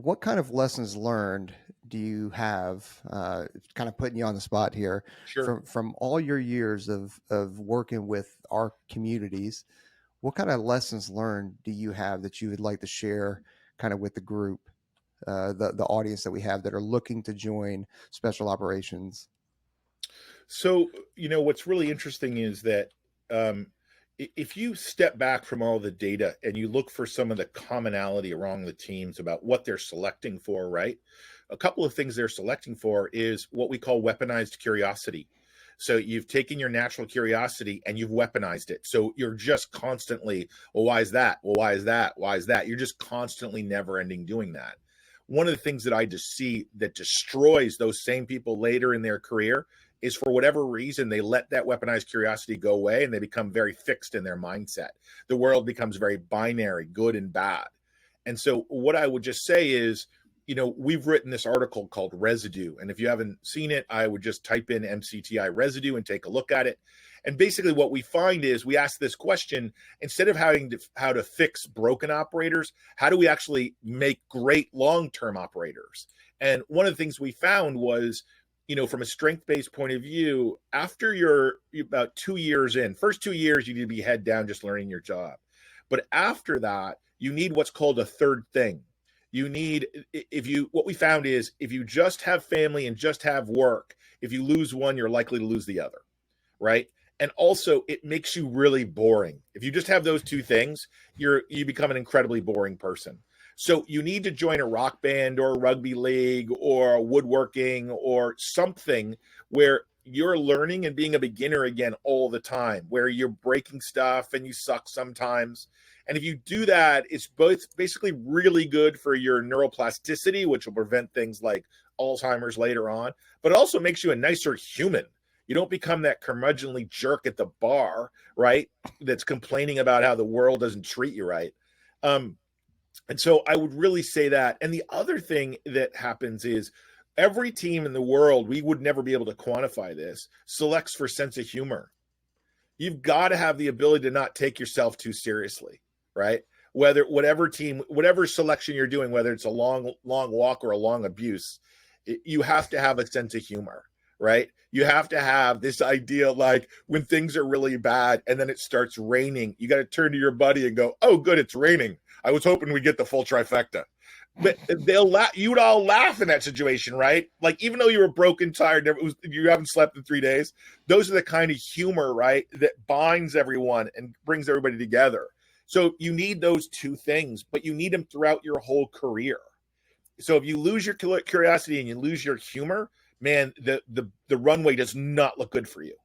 what kind of lessons learned do you have? Kind of putting you on the spot here Sure. from all your years of working with our communities. What kind of lessons learned do you have that you would like to share, kind of with the group, the audience that we have that are looking to join special operations? So, what's really interesting is that um, if you step back from all the data and you look for some of the commonality around the teams about what they're selecting for, right? A couple of things they're selecting for is what we call weaponized curiosity. So you've taken your natural curiosity and you've weaponized it. So you're just constantly, well, why is that? Well, why is that? Why is that? You're just constantly never ending doing that. One of the things that I just see that destroys those same people later in their career is, for whatever reason, they let that weaponized curiosity go away and they become very fixed in their mindset. The world becomes very binary, good and bad. And so what I would just say is, we've written this article called Residue. And if you haven't seen it, I would just type in MCTI residue and take a look at it. And basically what we find is we ask this question: instead of how to fix broken operators, how do we actually make great long-term operators? And one of the things we found was, from a strength-based point of view, after you're about 2 years in, first 2 years, you need to be head down just learning your job. But after that, you need what's called a third thing. What we found is, if you just have family and just have work, if you lose one, you're likely to lose the other, right? And also, it makes you really boring. If you just have those two things, you become an incredibly boring person. So you need to join a rock band or a rugby league or woodworking or something where you're learning and being a beginner again all the time, where you're breaking stuff and you suck sometimes. And if you do that, it's both basically really good for your neuroplasticity, which will prevent things like Alzheimer's later on, but it also makes you a nicer human. You don't become that curmudgeonly jerk at the bar, right? That's complaining about how the world doesn't treat you right. And so I would really say that. And the other thing that happens is, every team in the world, we would never be able to quantify this, selects for sense of humor. You've got to have the ability to not take yourself too seriously, right? Whatever selection you're doing, whether it's a long walk or a long abuse, you have to have a sense of humor, right? You have to have this idea, like, when things are really bad and then it starts raining, you got to turn to your buddy and go, "Oh, good, it's raining. I was hoping we get the full trifecta." But you'd all laugh in that situation, right? Like, even though you were broken, tired, you haven't slept in 3 days, those are the kind of humor, right, that binds everyone and brings everybody together. So you need those two things, but you need them throughout your whole career. So if you lose your curiosity and you lose your humor, man, the runway does not look good for you.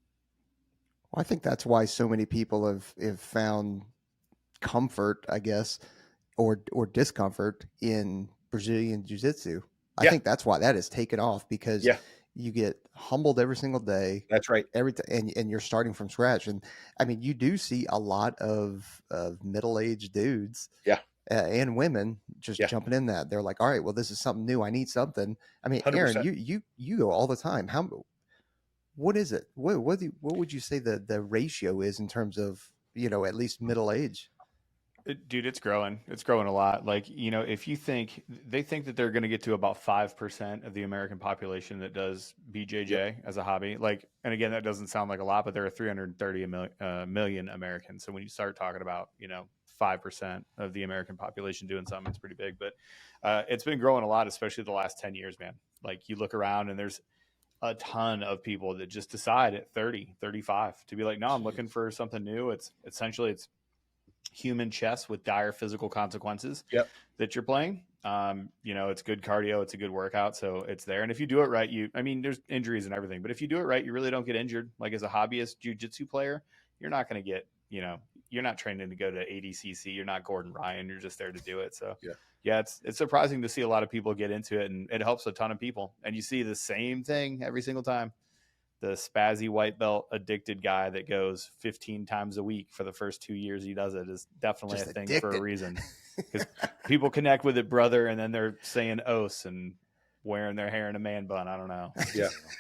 Well, I think that's why so many people have found comfort, I guess, or discomfort in Brazilian jiu-jitsu. I think that's why that has taken off, because you get humbled every single day. That's right. And you're starting from scratch. And I mean, you do see a lot of middle-aged dudes, and women just jumping in that. They're like, all right, well, this is something new. I need something. I mean, 100%. Aaron, you go all the time. What is it? What would you say the ratio is in terms of, at least middle age? Dude, it's growing. It's growing a lot. Like, if they think that they're going to get to about 5% of the American population that does BJJ as a hobby. Like, and again, that doesn't sound like a lot, but there are 330 million Americans. So when you start talking about, 5% of the American population doing something, it's pretty big. But it's been growing a lot, especially the last 10 years, man. Like, you look around and there's a ton of people that just decide at 30, 35 to be like, no, I'm looking for something new. It's human chess with dire physical consequences that you're playing. It's good cardio, it's a good workout, so it's there. And if you do it right, there's injuries and everything, but if you do it right, you really don't get injured. Like, as a hobbyist jiu-jitsu player, you're not going to get, you're not training to go to ADCC. You're not Gordon Ryan. You're just there to do it. So it's surprising to see a lot of people get into it, and it helps a ton of people. And you see the same thing every single time. The spazzy white belt addicted guy that goes 15 times a week for the first 2 years he does it is definitely just a thing for a reason, because people connect with it, brother. And then they're saying os and wearing their hair in a man bun. I don't know.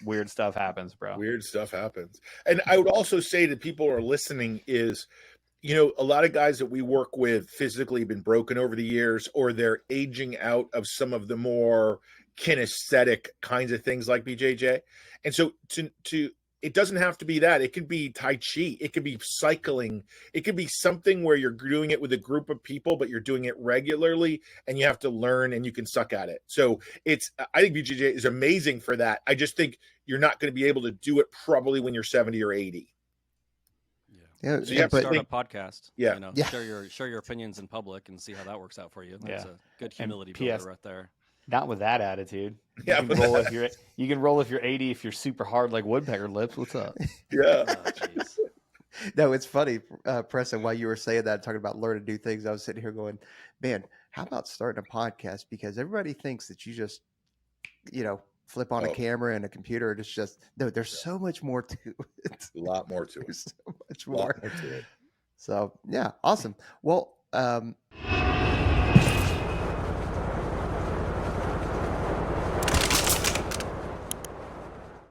Weird stuff happens, bro. Weird stuff happens. And I would also say to people who are listening is, you know, a lot of guys that we work with physically have been broken over the years, or they're aging out of some of the more kinesthetic kinds of things like BJJ. And so to it doesn't have to be that. It could be Tai Chi. It could be cycling. It could be something where you're doing it with a group of people, but you're doing it regularly and you have to learn and you can suck at it. So I think BJJ is amazing for that. I just think you're not going to be able to do it probably when you're 70 or 80. Yeah, so you have to start a podcast. Yeah, you know, share your opinions in public and see how that works out for you. That's a good humility builder right there. Not with that attitude. Yeah, you can roll if you're 80 if you're super hard like woodpecker lips. What's up? Yeah. No, it's funny, Preston, while you were saying that, talking about learning new things, I was sitting here going, man, how about starting a podcast? Because everybody thinks that you just, you know, flip on a camera and a computer. It's just, no, there's so much more to it. A lot more to it. So much more. So, yeah, awesome. Well,